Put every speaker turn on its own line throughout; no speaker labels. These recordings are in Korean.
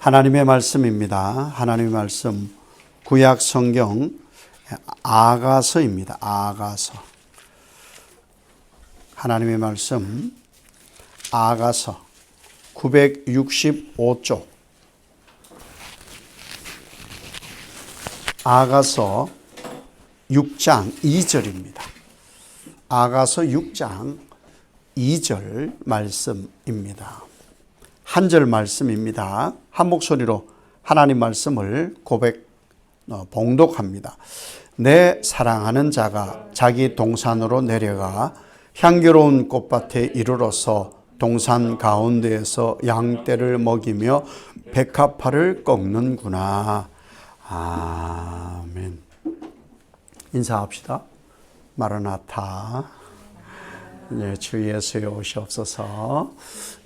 하나님의 말씀입니다. 하나님의 말씀 구약 성경 아가서입니다. 아가서. 하나님의 말씀 아가서 965쪽. 아가서 6장 2절입니다. 아가서 6장 2절 말씀입니다. 한 절 말씀입니다. 한 목소리로 하나님 말씀을 봉독합니다. 내 사랑하는 자가 자기 동산으로 내려가 향기로운 꽃밭에 이르러서 동산 가운데에서 양떼를 먹이며 백합화를 꺾는구나. 아멘. 인사합시다. 마라나타. 네, 주 예수의 오시옵소서.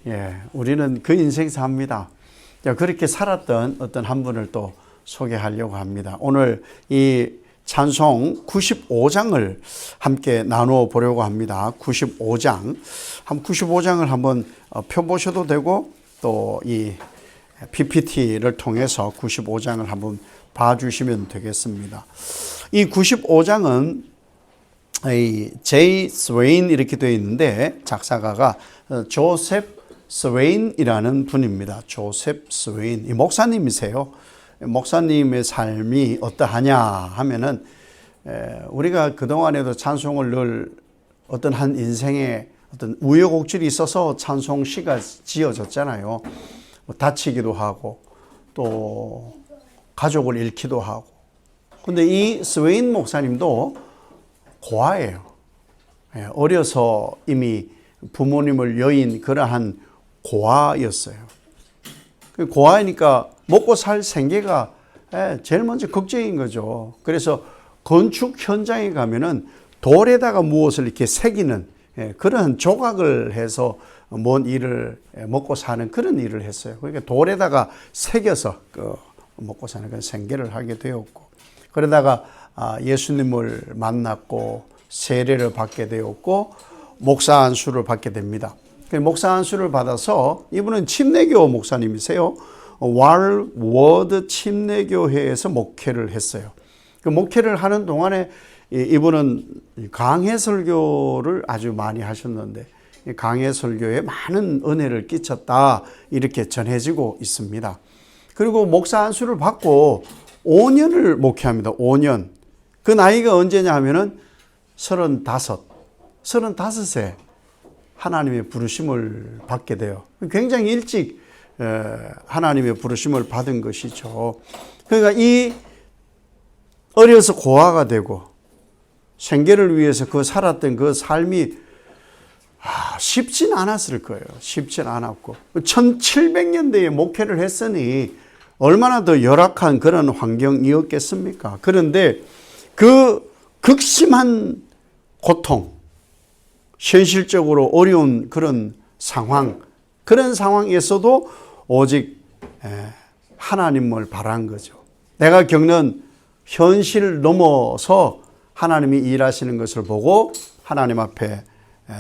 예, 우리는 그 인생 삽니다. 그렇게 살았던 어떤 한 분을 또 소개하려고 합니다. 오늘 이 찬송 95장을 함께 나누어 보려고 합니다. 95장을 한번 펴보셔도 되고 또 이 PPT를 통해서 95장을 한번 봐주시면 되겠습니다. 이 95장은 제이 스웨인 이렇게 되어 있는데 작사가가 조셉 스웨인이라는 분입니다. 조셉 스웨인. 이 목사님이세요. 목사님의 삶이 어떠하냐 하면은 우리가 그동안에도 찬송을 늘 어떤 한 인생에 어떤 우여곡절이 있어서 찬송시가 지어졌잖아요. 다치기도 하고 또 가족을 잃기도 하고. 근데 이 스웨인 목사님도 고아예요. 어려서 이미 부모님을 여인 그러한 고아였어요. 고아이니까 먹고 살 생계가 제일 먼저 걱정인 거죠. 그래서 건축 현장에 가면은 돌에다가 무엇을 이렇게 새기는 그런 조각을 해서 뭔 일을 먹고 사는 그런 일을 했어요. 그러니까 돌에다가 새겨서 먹고 사는 그런 생계를 하게 되었고, 그러다가 예수님을 만났고 세례를 받게 되었고 목사 안수를 받게 됩니다. 목사 안수를 받아서 이분은 침례교 목사님이세요. 월워드 침례교회에서 목회를 했어요. 그 목회를 하는 동안에 이분은 강해 설교를 아주 많이 하셨는데 강해 설교에 많은 은혜를 끼쳤다 이렇게 전해지고 있습니다. 그리고 목사 안수를 받고 5년을 목회합니다. 5년. 그 나이가 언제냐 하면은 35세 하나님의 부르심을 받게 돼요. 굉장히 일찍 하나님의 부르심을 받은 것이죠. 그러니까 이 어려서 고아가 되고 생계를 위해서 살았던 그 삶이 쉽진 않았을 거예요. 쉽진 않았고 1700년대에 목회를 했으니 얼마나 더 열악한 그런 환경이었겠습니까? 그런데 그 극심한 고통, 현실적으로 어려운 그런 상황에서도 오직 하나님을 바란 거죠. 내가 겪는 현실을 넘어서 하나님이 일하시는 것을 보고 하나님 앞에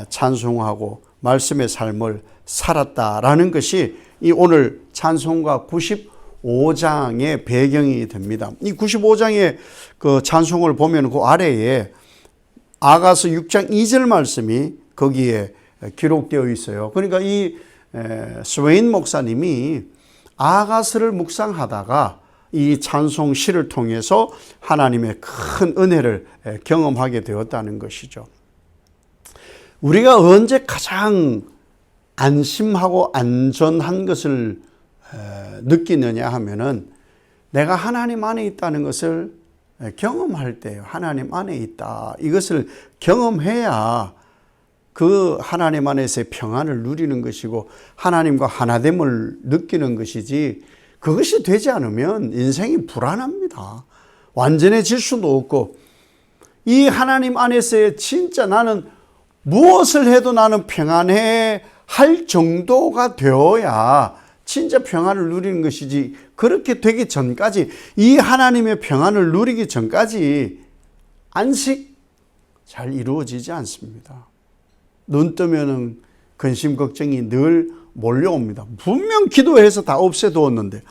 찬송하고 말씀의 삶을 살았다라는 것이 이 오늘 찬송가 95장의 배경이 됩니다. 이 95장의 그 찬송을 보면 그 아래에 아가서 6장 2절 말씀이 거기에 기록되어 있어요. 그러니까 이 스웨인 목사님이 아가서를 묵상하다가 이 찬송 시를 통해서 하나님의 큰 은혜를 경험하게 되었다는 것이죠. 우리가 언제 가장 안심하고 안전한 것을 느끼느냐 하면은 내가 하나님 안에 있다는 것을 경험할 때요. 하나님 안에 있다. 이것을 경험해야 그 하나님 안에서의 평안을 누리는 것이고 하나님과 하나됨을 느끼는 것이지, 그것이 되지 않으면 인생이 불안합니다. 완전해질 수도 없고, 이 하나님 안에서의 진짜 나는 무엇을 해도 나는 평안해 할 정도가 되어야 진짜 평안을 누리는 것이지, 그렇게 되기 전까지, 이 하나님의 평안을 누리기 전까지 안식 잘 이루어지지 않습니다. 눈 뜨면은 근심 걱정이 늘 몰려옵니다. 분명 기도해서 다 없애두었는데,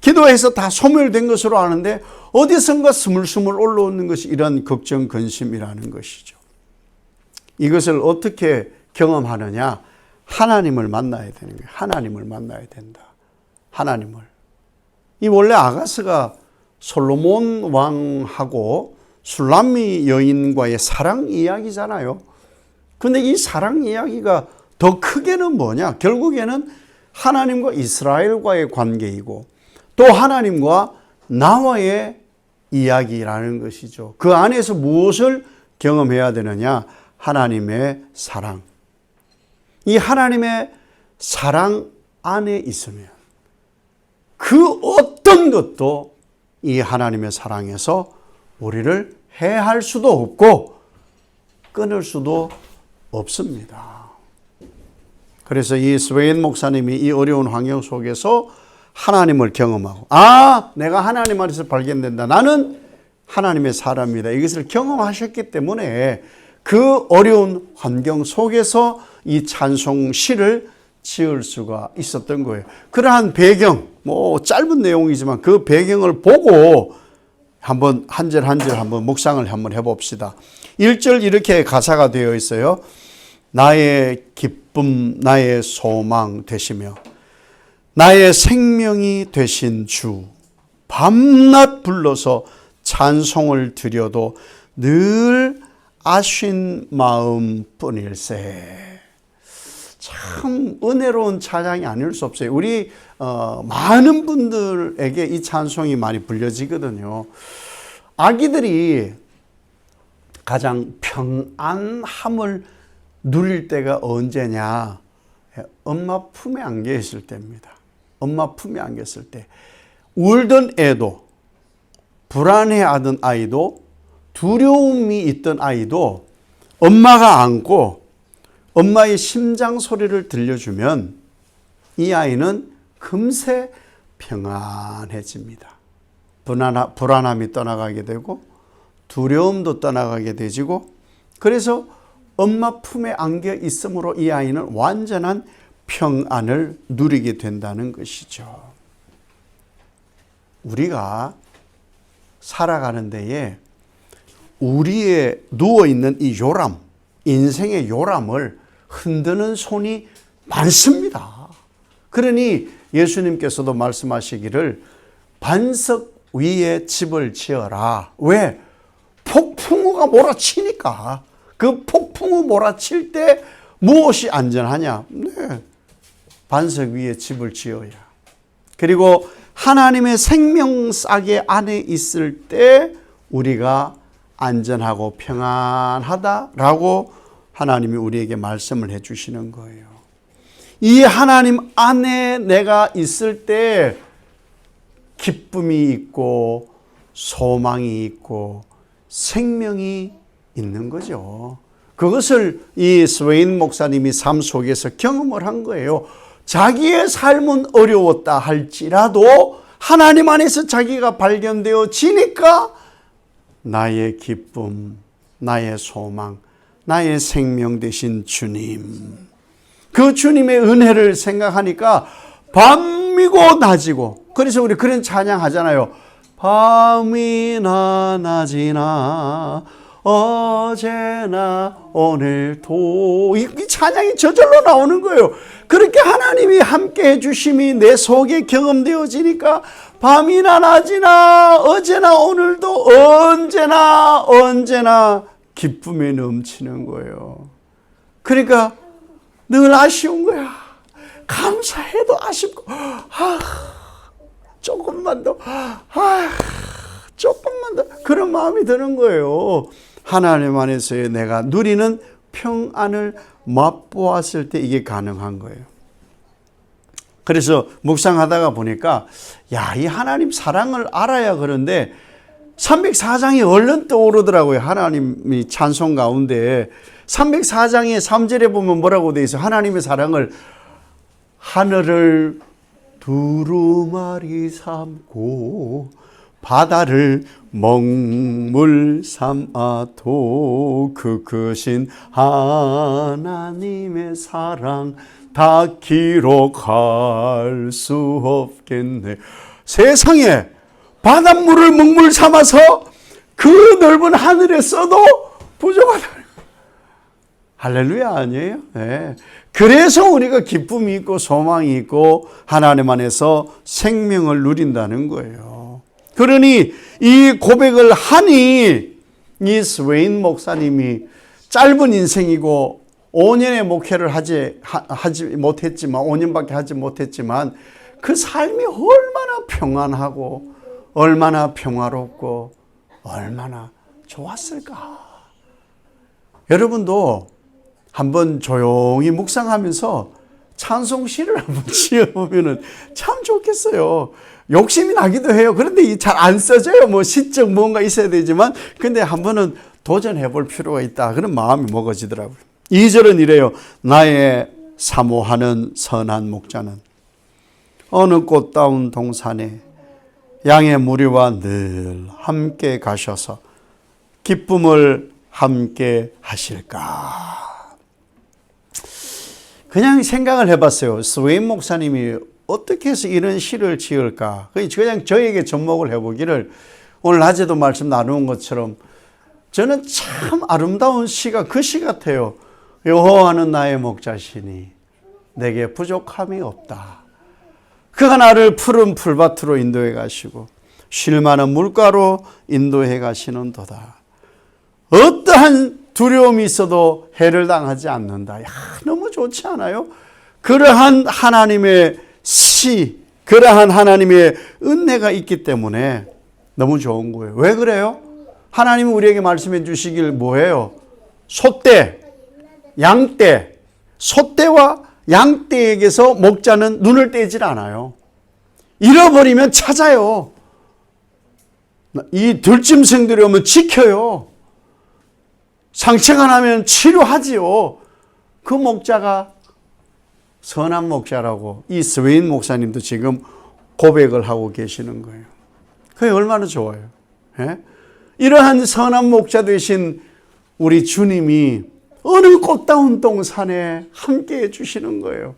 기도해서 다 소멸된 것으로 아는데 어디선가 스물스물 올라오는 것이 이런 걱정, 근심이라는 것이죠. 이것을 어떻게 경험하느냐? 하나님을 만나야 되는 거예요. 하나님을 만나야 된다. 하나님을. 이 원래 아가스가 솔로몬 왕하고 술람미 여인과의 사랑 이야기잖아요. 근데 이 사랑 이야기가 더 크게는 뭐냐? 결국에는 하나님과 이스라엘과의 관계이고 또 하나님과 나와의 이야기라는 것이죠. 그 안에서 무엇을 경험해야 되느냐? 하나님의 사랑. 이 하나님의 사랑 안에 있으면 그 어떤 것도 이 하나님의 사랑에서 우리를 해할 수도 없고 끊을 수도 없습니다. 그래서 이 스웨인 목사님이 이 어려운 환경 속에서 하나님을 경험하고, 내가 하나님 안에서 발견된다. 나는 하나님의 사람이다. 이것을 경험하셨기 때문에 그 어려운 환경 속에서 이 찬송 시를 지을 수가 있었던 거예요. 그러한 배경, 짧은 내용이지만 그 배경을 보고 한번 한 절 한 절 한번 묵상을 한번 해봅시다. 1절 이렇게 가사가 되어 있어요. 나의 기쁨, 나의 소망 되시며 나의 생명이 되신 주, 밤낮 불러서 찬송을 드려도 늘 아쉰 마음뿐일세. 참 은혜로운 찬양이 아닐 수 없어요. 우리 많은 분들에게 이 찬송이 많이 불려지거든요. 아기들이 가장 평안함을 누릴 때가 언제냐? 엄마 품에 안겨 있을 때입니다. 엄마 품에 안겨 있을 때. 울던 애도, 불안해하던 아이도, 두려움이 있던 아이도 엄마가 안고 엄마의 심장 소리를 들려주면 이 아이는 금세 평안해집니다. 불안함이 떠나가게 되고 두려움도 떠나가게 되지고, 그래서 엄마 품에 안겨 있음으로 이 아이는 완전한 평안을 누리게 된다는 것이죠. 우리가 살아가는 데에 우리의 누워있는 이 요람, 인생의 요람을 흔드는 손이 많습니다. 그러니 예수님께서도 말씀하시기를 반석 위에 집을 지어라. 왜? 폭풍우가 몰아치니까. 그 폭풍우 몰아칠 때 무엇이 안전하냐? 네, 반석 위에 집을 지어야. 그리고 하나님의 생명싸개 안에 있을 때 우리가 안전하고 평안하다라고 하나님이 우리에게 말씀을 해주시는 거예요. 이 하나님 안에 내가 있을 때 기쁨이 있고 소망이 있고 생명이 있는 거죠. 그것을 이 스웨인 목사님이 삶 속에서 경험을 한 거예요. 자기의 삶은 어려웠다 할지라도 하나님 안에서 자기가 발견되어지니까 나의 기쁨, 나의 소망, 나의 생명 되신 주님, 그 주님의 은혜를 생각하니까 밤이고 낮이고, 그래서 우리 그런 찬양 하잖아요. 밤이나 낮이나 어제나 오늘도, 이 찬양이 저절로 나오는 거예요. 그렇게 하나님이 함께 해주심이 내 속에 경험되어지니까 밤이나 낮이나 어제나 오늘도 언제나 기쁨이 넘치는 거예요. 그러니까 늘 아쉬운 거야. 감사해도 아쉽고, 조금만 더, 조금만 더, 그런 마음이 드는 거예요. 하나님 안에서의 내가 누리는 평안을 맛보았을 때 이게 가능한 거예요. 그래서 묵상하다가 보니까 이 하나님 사랑을 알아야 그런데 304장이 얼른 떠오르더라고요. 하나님이 찬송 가운데 304장의 3절에 보면 뭐라고 돼 있어? 하나님의 사랑을 하늘을 두루마리 삼고 바다를 먹물 삼아도 그 크신 하나님의 사랑 다 기록할 수 없겠네. 세상에 바닷물을 먹물 삼아서 그 넓은 하늘에 써도 부족하다. 할렐루야 아니에요? 네. 그래서 우리가 기쁨이 있고 소망이 있고 하나님 안에서 생명을 누린다는 거예요. 그러니 이 고백을 하니 이 스웨인 목사님이 짧은 인생이고 5년의 목회를 하지 못했지만 5년밖에 하지 못했지만 그 삶이 얼마나 평안하고 얼마나 평화롭고 얼마나 좋았을까. 여러분도 한번 조용히 묵상하면서 찬송시를 한번 지어보면 참 좋겠어요. 욕심이 나기도 해요. 그런데 잘 안 써져요. 뭐 시적 뭔가 있어야 되지만 근데 한번은 도전해 볼 필요가 있다. 그런 마음이 먹어지더라고요. 2절은 이래요. 나의 사모하는 선한 목자는 어느 꽃다운 동산에 양의 무리와 늘 함께 가셔서 기쁨을 함께 하실까. 그냥 생각을 해봤어요. 스웨인 목사님이 어떻게 해서 이런 시를 지을까. 그냥 저에게 접목을 해보기를 오늘 낮에도 말씀 나눈 것처럼 저는 참 아름다운 시가 그 시 같아요. 여호와는 나의 목자시니 내게 부족함이 없다. 그가 나를 푸른 풀밭으로 인도해 가시고 쉴 만한 물가로 인도해 가시는 도다. 어떠한 두려움이 있어도 해를 당하지 않는다. 야, 너무 좋지 않아요? 그러한 하나님의 시, 그러한 하나님의 은혜가 있기 때문에 너무 좋은 거예요. 왜 그래요? 하나님이 우리에게 말씀해 주시길 뭐예요? 소떼, 양떼, 소떼와 양떼에게서 목자는 눈을 떼질 않아요. 잃어버리면 찾아요. 이 들짐승들이 오면 지켜요. 상처가 나면 치료하지요. 그 목자가 선한 목자라고 이 스웨인 목사님도 지금 고백을 하고 계시는 거예요. 그게 얼마나 좋아요. 예? 이러한 선한 목자 되신 우리 주님이 어느 꽃다운 동산에 함께 해주시는 거예요.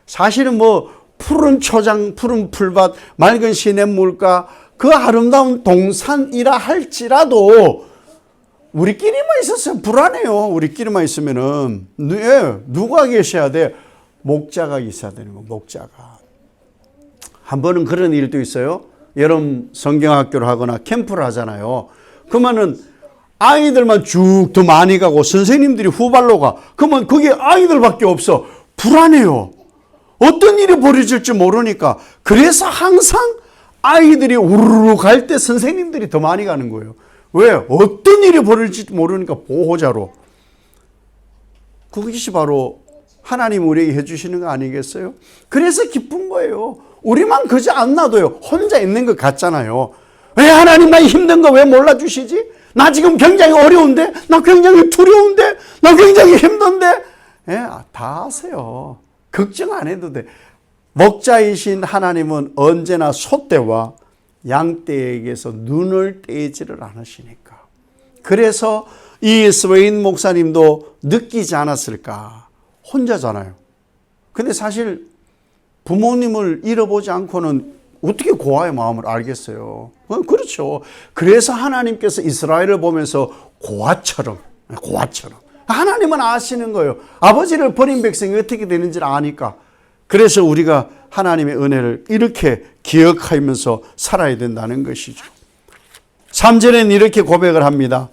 사실은 뭐 푸른 초장, 푸른 풀밭, 맑은 시냇물가 그 아름다운 동산이라 할지라도 우리끼리만 있었으면 불안해요. 우리끼리만 있으면은 누가 계셔야 돼? 목자가 있어야 되는 거. 목자가. 한 번은 그런 일도 있어요. 여름 성경학교를 하거나 캠프를 하잖아요. 그러면은 아이들만 쭉 더 많이 가고 선생님들이 후발로 가. 그러면 거기 아이들밖에 없어. 불안해요. 어떤 일이 벌어질지 모르니까. 그래서 항상 아이들이 우르르 갈 때 선생님들이 더 많이 가는 거예요. 왜? 어떤 일이 벌어질지 모르니까 보호자로. 그것이 바로 하나님 우리에게 해주시는 거 아니겠어요? 그래서 기쁜 거예요. 우리만 그저 안 놔둬요. 혼자 있는 것 같잖아요. 왜 하나님 나 힘든 거 왜 몰라주시지? 나 지금 굉장히 어려운데? 나 굉장히 두려운데? 나 굉장히 힘든데? 예, 다 아세요. 걱정 안 해도 돼. 목자이신 하나님은 언제나 소떼와 양떼에게서 눈을 떼지를 않으시니까. 그래서 이 스웨인 목사님도 느끼지 않았을까. 혼자잖아요. 근데 사실 부모님을 잃어보지 않고는 어떻게 고아의 마음을 알겠어요. 그렇죠. 그래서 하나님께서 이스라엘을 보면서 고아처럼 하나님은 아시는 거예요. 아버지를 버린 백성이 어떻게 되는지를 아니까. 그래서 우리가 하나님의 은혜를 이렇게 기억하면서 살아야 된다는 것이죠. 3절에는 이렇게 고백을 합니다.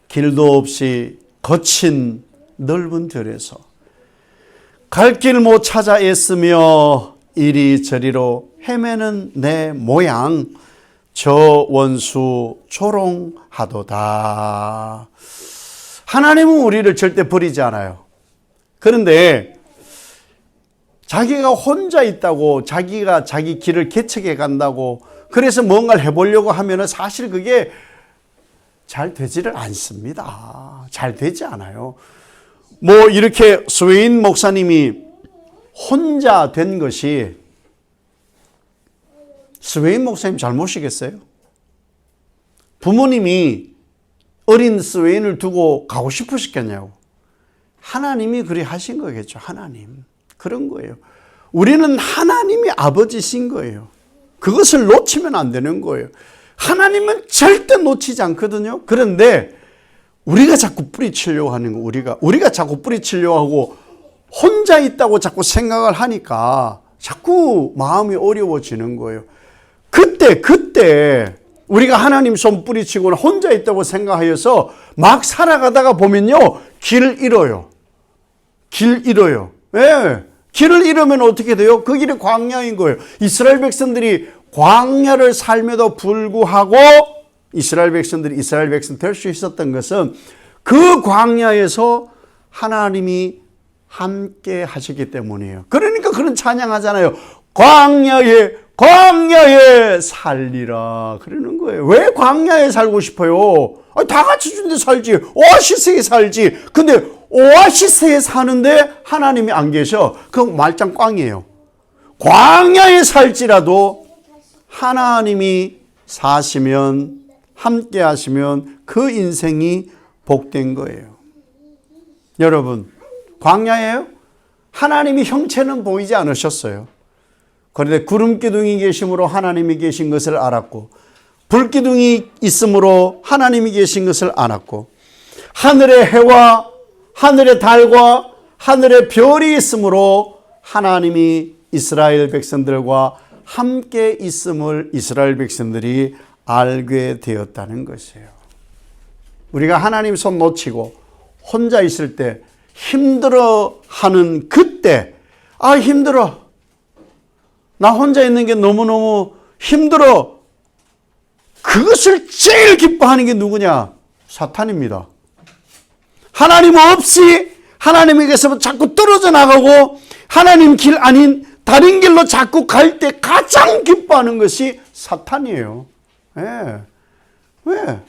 길도 없이 거친 넓은 들에서 갈 길 못 찾아 애쓰며 이리저리로 헤매는 내 모양 저 원수 조롱하도다. 하나님은 우리를 절대 버리지 않아요. 그런데 자기가 혼자 있다고 자기가 자기 길을 개척해 간다고 그래서 뭔가를 해보려고 하면 사실 그게 잘 되지를 않습니다. 잘 되지 않아요. 뭐 이렇게 스웨인 목사님이 혼자 된 것이 스웨인 목사님 잘못이겠어요? 부모님이 어린 스웨인을 두고 가고 싶으셨겠냐고. 하나님이 그리 하신 거겠죠. 하나님. 그런 거예요. 우리는 하나님이 아버지신 거예요. 그것을 놓치면 안 되는 거예요. 하나님은 절대 놓치지 않거든요. 그런데 우리가 자꾸 뿌리치려고 하는 거, 우리가 자꾸 뿌리치려고 하고 혼자 있다고 자꾸 생각을 하니까 자꾸 마음이 어려워지는 거예요. 그때 우리가 하나님 손 뿌리치고 혼자 있다고 생각하여서 막 살아가다가 보면요, 길을 잃어요. 예. 길을 잃으면 어떻게 돼요? 그 길이 광야인 거예요. 이스라엘 백성들이 광야를 살며도 불구하고 이스라엘 백성 될 수 있었던 것은 그 광야에서 하나님이 함께 하시기 때문이에요. 그러니까 그런 찬양하잖아요. 광야에 살리라 그러는 거예요. 왜 광야에 살고 싶어요? 다 같이 준데 살지. 오아시스에 살지. 근데 오아시스에 사는데 하나님이 안 계셔. 그건 말짱 꽝이에요. 광야에 살지라도 하나님이 사시면, 함께 하시면 그 인생이 복된 거예요. 여러분, 광야예요? 하나님이 형체는 보이지 않으셨어요. 그런데 구름기둥이 계심으로 하나님이 계신 것을 알았고, 불기둥이 있으므로 하나님이 계신 것을 알았고, 하늘의 해와 하늘의 달과 하늘의 별이 있으므로 하나님이 이스라엘 백성들과 함께 있음을 이스라엘 백성들이 알게 되었다는 것이에요. 우리가 하나님 손 놓치고 혼자 있을 때 힘들어하는 그때, 힘들어. 나 혼자 있는 게 너무너무 힘들어. 그것을 제일 기뻐하는 게 누구냐? 사탄입니다. 하나님 없이 하나님에게서 자꾸 떨어져 나가고 하나님 길 아닌 다른 길로 자꾸 갈 때 가장 기뻐하는 것이 사탄이에요. 왜?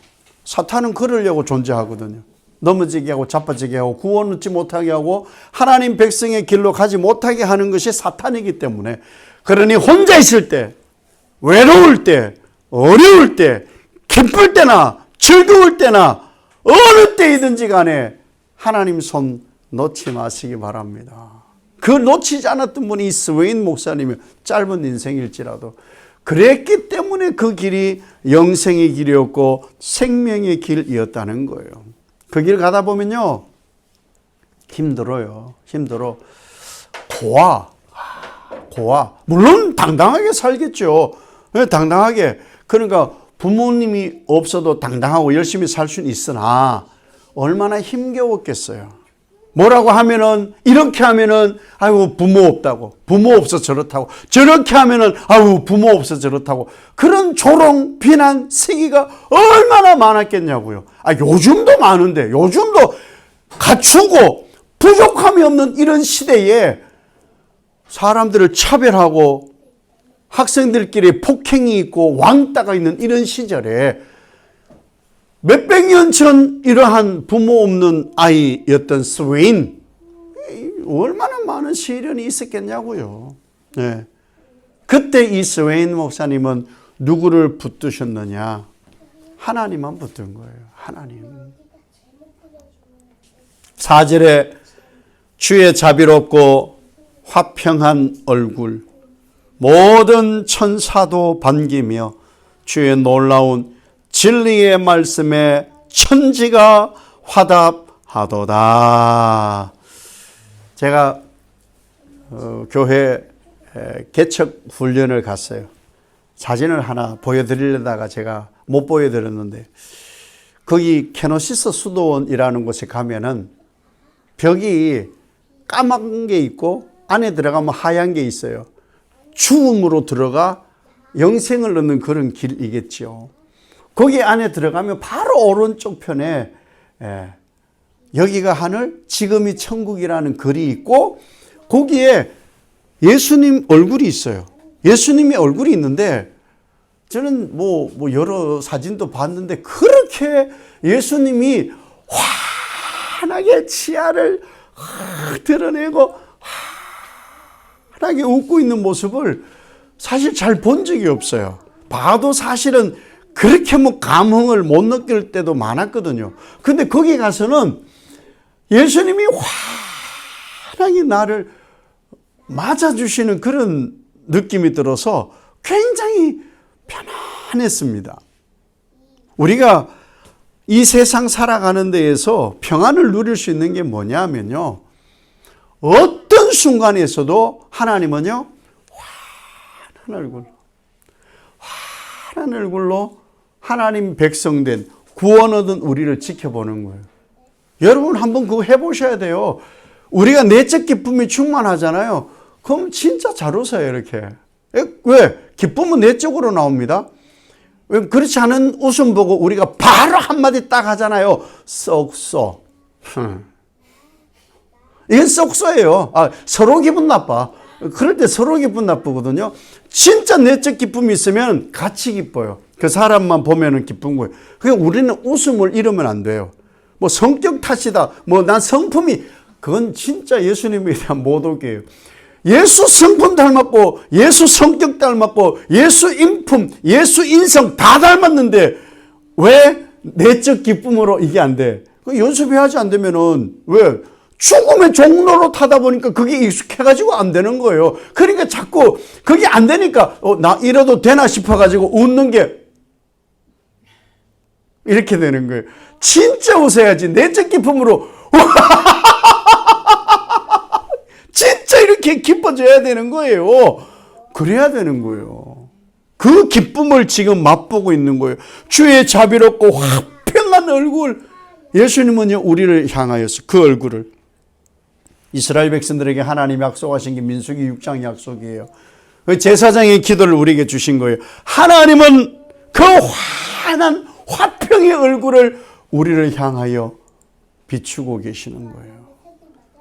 사탄은 그러려고 존재하거든요. 넘어지게 하고 자빠지게 하고 구원 얻지 못하게 하고 하나님 백성의 길로 가지 못하게 하는 것이 사탄이기 때문에, 그러니 혼자 있을 때, 외로울 때, 어려울 때, 기쁠 때나 즐거울 때나 어느 때이든지 간에 하나님 손 놓지 마시기 바랍니다. 그 놓치지 않았던 분이 스웨인 목사님이 짧은 인생일지라도 그랬기 때문에 그 길이 영생의 길이었고 생명의 길이었다는 거예요. 그 길 가다 보면요, 힘들어요. 고아. 물론 당당하게 살겠죠. 당당하게. 그러니까 부모님이 없어도 당당하고 열심히 살 수는 있으나 얼마나 힘겨웠겠어요. 뭐라고 하면은, 이렇게 하면은, 부모 없다고. 부모 없어 저렇다고. 저렇게 하면은, 부모 없어 저렇다고. 그런 조롱, 비난, 시기가 얼마나 많았겠냐고요. 요즘도 많은데, 요즘도 갖추고 부족함이 없는 이런 시대에 사람들을 차별하고 학생들끼리 폭행이 있고 왕따가 있는 이런 시절에 몇백 년 전 이러한 부모 없는 아이였던 스웨인, 얼마나 많은 시련이 있었겠냐고요. 네. 그때 이 스웨인 목사님은 누구를 붙드셨느냐? 하나님만 붙든 거예요. 하나님. 4절에 주의 자비롭고 화평한 얼굴, 모든 천사도 반기며 주의 놀라운 진리의 말씀에 천지가 화답하도다. 제가 교회 개척 훈련을 갔어요. 사진을 하나 보여드리려다가 제가 못 보여드렸는데, 거기 케노시스 수도원이라는 곳에 가면은 벽이 까만 게 있고 안에 들어가면 하얀 게 있어요. 죽음으로 들어가 영생을 얻는 그런 길이겠죠. 거기 안에 들어가면 바로 오른쪽 편에 여기가 하늘, 지금이 천국이라는 글이 있고, 거기에 예수님 얼굴이 있어요. 예수님의 얼굴이 있는데, 저는 뭐 여러 사진도 봤는데 그렇게 예수님이 환하게 치아를 드러내고 환하게 웃고 있는 모습을 사실 잘 본 적이 없어요. 봐도 사실은 그렇게 감흥을 못 느낄 때도 많았거든요. 근데 거기 가서는 예수님이 환하게 나를 맞아주시는 그런 느낌이 들어서 굉장히 편안했습니다. 우리가 이 세상 살아가는 데에서 평안을 누릴 수 있는 게 뭐냐면요, 어떤 순간에서도 하나님은요 환한 얼굴로 하나님 백성된 구원 얻은 우리를 지켜보는 거예요. 여러분 한번 그거 해보셔야 돼요. 우리가 내적 기쁨이 충만하잖아요. 그럼 진짜 잘 웃어요, 이렇게. 왜? 기쁨은 내적으로 나옵니다. 왜? 그렇지 않은 웃음 보고 우리가 바로 한마디 딱 하잖아요. 썩소. 이건 썩소예요. 서로 기분 나빠. 그럴 때 서로 기분 나쁘거든요. 진짜 내적 기쁨이 있으면 같이 기뻐요. 그 사람만 보면은 기쁜 거예요. 그러니까 우리는 웃음을 잃으면 안 돼요. 뭐 성격 탓이다. 뭐 난 성품이, 그건 진짜 예수님에 대한 모독이에요. 예수 성품 닮았고, 예수 성격 닮았고, 예수 인품, 예수 인성 다 닮았는데 왜 내적 기쁨으로 이게 안 돼? 연습해야지. 안 되면은 왜? 죽음의 종로로 타다 보니까 그게 익숙해가지고 안 되는 거예요. 그러니까 자꾸 그게 안 되니까 나 이래도 되나 싶어가지고 웃는 게 이렇게 되는 거예요. 진짜 웃어야지. 내적 기쁨으로 진짜 이렇게 기뻐져야 되는 거예요. 그래야 되는 거예요. 그 기쁨을 지금 맛보고 있는 거예요. 주의 자비롭고 화평한 얼굴. 예수님은요 우리를 향하여서 그 얼굴을, 이스라엘 백성들에게 하나님이 약속하신 게 민수기 6장 약속이에요. 그 제사장의 기도를 우리에게 주신 거예요. 하나님은 그 환한 화평의 얼굴을 우리를 향하여 비추고 계시는 거예요.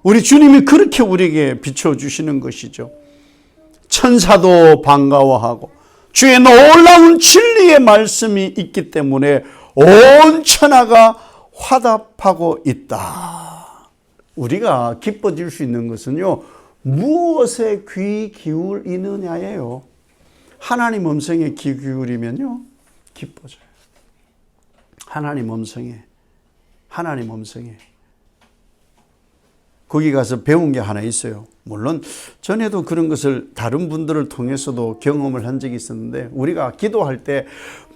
우리 주님이 그렇게 우리에게 비춰주시는 것이죠. 천사도 반가워하고 주의 놀라운 진리의 말씀이 있기 때문에 온 천하가 화답하고 있다. 우리가 기뻐질 수 있는 것은요, 무엇에 귀 기울이느냐예요. 하나님 음성에 귀 기울이면요 기뻐져요. 하나님 음성에 거기 가서 배운 게 하나 있어요. 물론 전에도 그런 것을 다른 분들을 통해서도 경험을 한 적이 있었는데, 우리가 기도할 때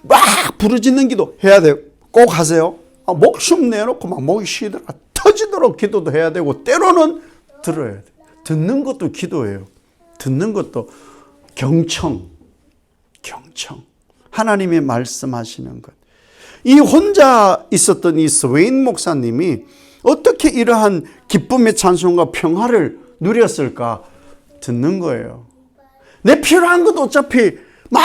막 부르짖는 기도 해야 돼요. 꼭 하세요. 목숨 내놓고 막 목이 쉬더라 터지도록 기도도 해야 되고, 때로는 들어야 돼. 듣는 것도 기도예요. 듣는 것도 경청. 하나님의 말씀하시는 것. 이 혼자 있었던 이 스웨인 목사님이 어떻게 이러한 기쁨의 찬송과 평화를 누렸을까? 듣는 거예요. 내 필요한 것 어차피 막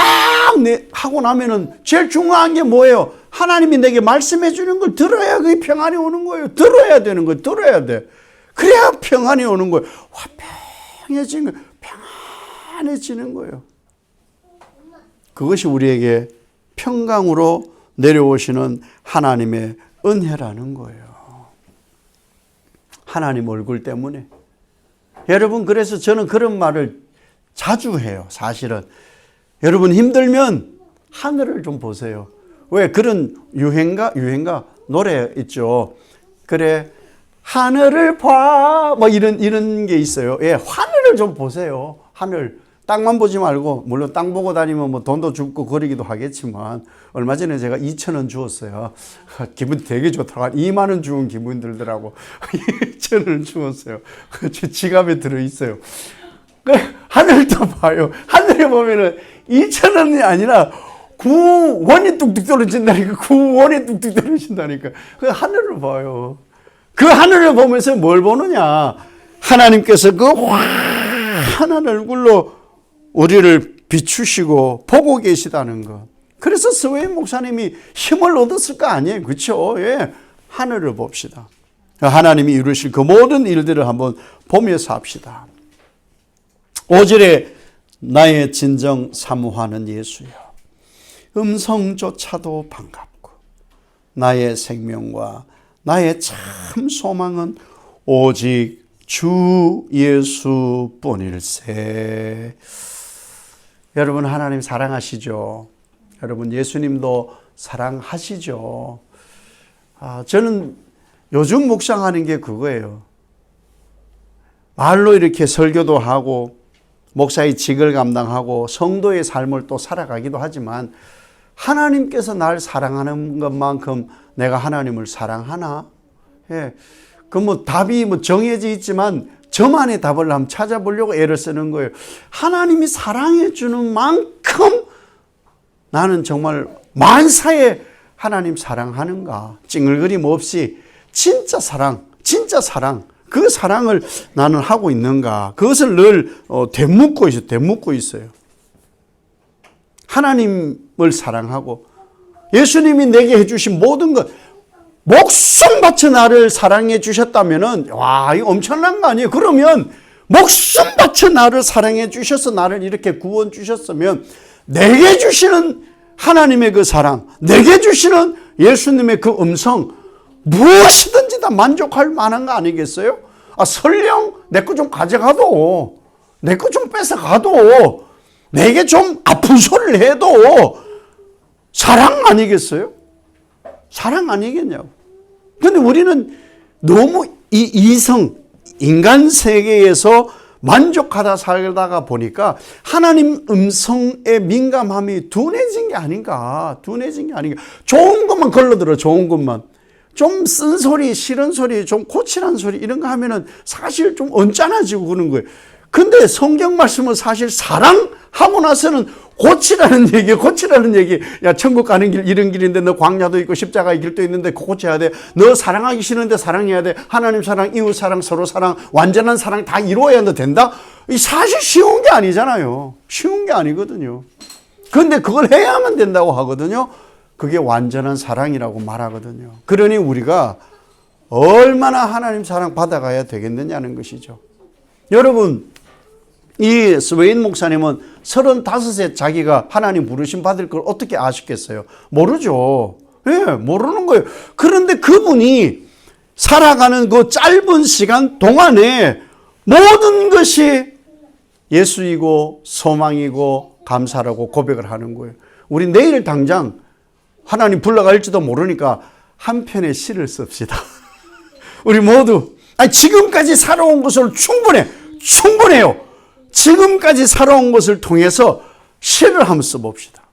하고 나면은 제일 중요한 게 뭐예요? 하나님이 내게 말씀해 주는 걸 들어야 그게 평안이 오는 거예요. 들어야 되는 거예요. 들어야 돼. 그래야 평안이 오는 거예요. 화평해지는 거예요. 평안해지는 거예요. 그것이 우리에게 평강으로 내려오시는 하나님의 은혜라는 거예요. 하나님 얼굴 때문에. 여러분, 그래서 저는 그런 말을 자주 해요. 사실은 여러분 힘들면 하늘을 좀 보세요. 왜? 그런 유행가 노래 있죠. 그래 하늘을 봐, 뭐 이런 게 있어요. 예, 하늘을 좀 보세요. 하늘. 땅만 보지 말고, 물론 땅 보고 다니면 뭐 돈도 줍고 그러기도 하겠지만, 얼마 전에 제가 2,000원 주었어요. 기분 되게 좋더라고요. 2만 원 주운 기분 들더라고. 2,000원 주었어요. 제 지갑에 들어있어요. 하늘도 봐요. 하늘에 보면은 2,000원이 아니라 9원이 뚝뚝 떨어진다니까. 9원이 뚝뚝 떨어진다니까. 그 하늘을 봐요. 그 하늘을 보면서 뭘 보느냐. 하나님께서 그 환한 얼굴로 우리를 비추시고 보고 계시다는 것. 그래서 스웨인 목사님이 힘을 얻었을 거 아니에요. 그렇죠? 예. 하늘을 봅시다. 하나님이 이루실 그 모든 일들을 한번 보면서 합시다. 5절에 나의 진정 사모하는 예수여, 음성조차도 반갑고 나의 생명과 나의 참 소망은 오직 주 예수뿐일세. 여러분, 하나님 사랑하시죠? 여러분, 예수님도 사랑하시죠? 저는 요즘 묵상하는 게 그거예요. 말로 이렇게 설교도 하고 목사의 직을 감당하고 성도의 삶을 또 살아가기도 하지만 하나님께서 날 사랑하는 것만큼 내가 하나님을 사랑하나? 예. 그 뭐 답이 뭐 정해져 있지만 저만의 답을 한번 찾아보려고 애를 쓰는 거예요. 하나님이 사랑해 주는 만큼 나는 정말 만사에 하나님 사랑하는가? 찡얼거림 없이 진짜 사랑, 그 사랑을 나는 하고 있는가? 그것을 늘 되묻고 있어요. 하나님을 사랑하고 예수님이 내게 해주신 모든 것, 목숨 바쳐 나를 사랑해 주셨다면은, 와, 이거 엄청난 거 아니에요? 그러면 목숨 바쳐 나를 사랑해 주셔서 나를 이렇게 구원 주셨으면 내게 주시는 하나님의 그 사랑, 내게 주시는 예수님의 그 음성, 무엇이든지 다 만족할 만한 거 아니겠어요? 설령 내 거 좀 가져가도, 내 거 좀 뺏어가도, 내게 좀 아픈 소리를 해도 사랑 아니겠어요? 사랑 아니겠냐고. 근데 우리는 너무 이 이성, 인간 세계에서 만족하다 살다가 보니까 하나님 음성에 민감함이 둔해진 게 아닌가. 좋은 것만 걸러들어, 좋은 것만. 좀 쓴소리, 싫은 소리, 좀 코칠한 소리 이런 거 하면은 사실 좀 언짢아지고 그러는 거예요. 근데 성경 말씀은 사실 사랑하고 나서는 고치라는 얘기. 야, 천국 가는 길 이런 길인데 너 광야도 있고 십자가의 길도 있는데 고쳐야 돼. 너 사랑하기 싫은데 사랑해야 돼. 하나님 사랑, 이웃 사랑, 서로 사랑, 완전한 사랑 다 이루어야 된다. 이 사실 쉬운 게 아니잖아요. 쉬운 게 아니거든요. 그런데 그걸 해야만 된다고 하거든요. 그게 완전한 사랑이라고 말하거든요. 그러니 우리가 얼마나 하나님 사랑 받아가야 되겠느냐는 것이죠. 여러분, 이 스웨인 목사님은 35세 자기가 하나님 부르심 받을 걸 어떻게 아셨겠어요? 모르죠. 예, 모르는 거예요. 그런데 그분이 살아가는 그 짧은 시간 동안에 모든 것이 예수이고 소망이고 감사라고 고백을 하는 거예요. 우리 내일 당장 하나님 불러갈지도 모르니까 한 편의 시를 씁시다. 우리 모두 지금까지 살아온 것을 충분해요. 지금까지 살아온 것을 통해서 시를 한번 써봅시다.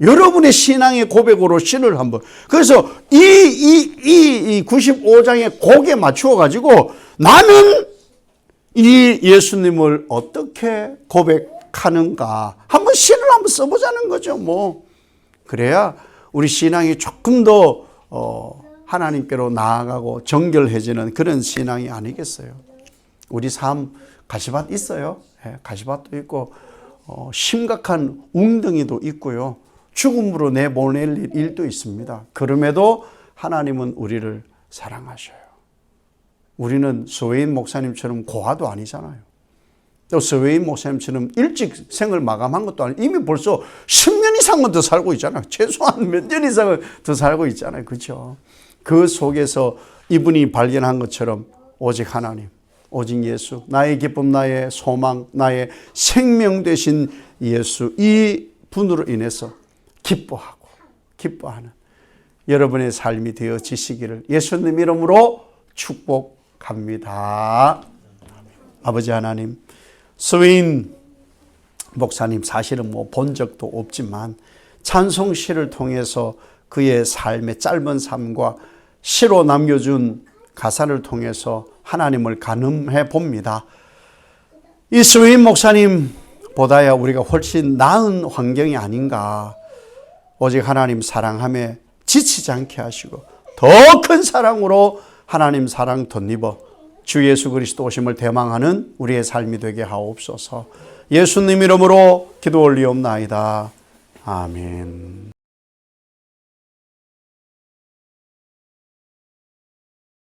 여러분의 신앙의 고백으로 시를 한번. 그래서 이 95장의 곡에 맞추어 가지고 나는 이 예수님을 어떻게 고백하는가 한번 시를 한번 써보자는 거죠. 뭐 그래야 우리 신앙이 조금 더 하나님께로 나아가고 정결해지는 그런 신앙이 아니겠어요. 우리 삶 가시밭 있어요. 예, 가시밭도 있고 심각한 웅덩이도 있고요. 죽음으로 내보낼 일도 있습니다. 그럼에도 하나님은 우리를 사랑하셔요. 우리는 스웨인 목사님처럼 고아도 아니잖아요. 또 스웨인 목사님처럼 일찍 생을 마감한 것도 아니고 이미 벌써 10년 이상은 더 살고 있잖아요. 최소한 몇 년 이상은 더 살고 있잖아요. 그렇죠? 그 속에서 이분이 발견한 것처럼 오직 하나님, 오직 예수, 나의 기쁨, 나의 소망, 나의 생명 되신 예수, 이 분으로 인해서 기뻐하는 여러분의 삶이 되어지시기를 예수님 이름으로 축복합니다. 아버지 하나님, 스웨인 목사님 사실은 뭐 본 적도 없지만 찬송시를 통해서 그의 삶의 짧은 삶과 시로 남겨준 가사를 통해서 하나님을 가늠해 봅니다. 이 스웨인 목사님보다야 우리가 훨씬 나은 환경이 아닌가. 오직 하나님 사랑함에 지치지 않게 하시고 더 큰 사랑으로 하나님 사랑 덧입어 주 예수 그리스도 오심을 대망하는 우리의 삶이 되게 하옵소서. 예수님 이름으로 기도 올리옵나이다. 아멘.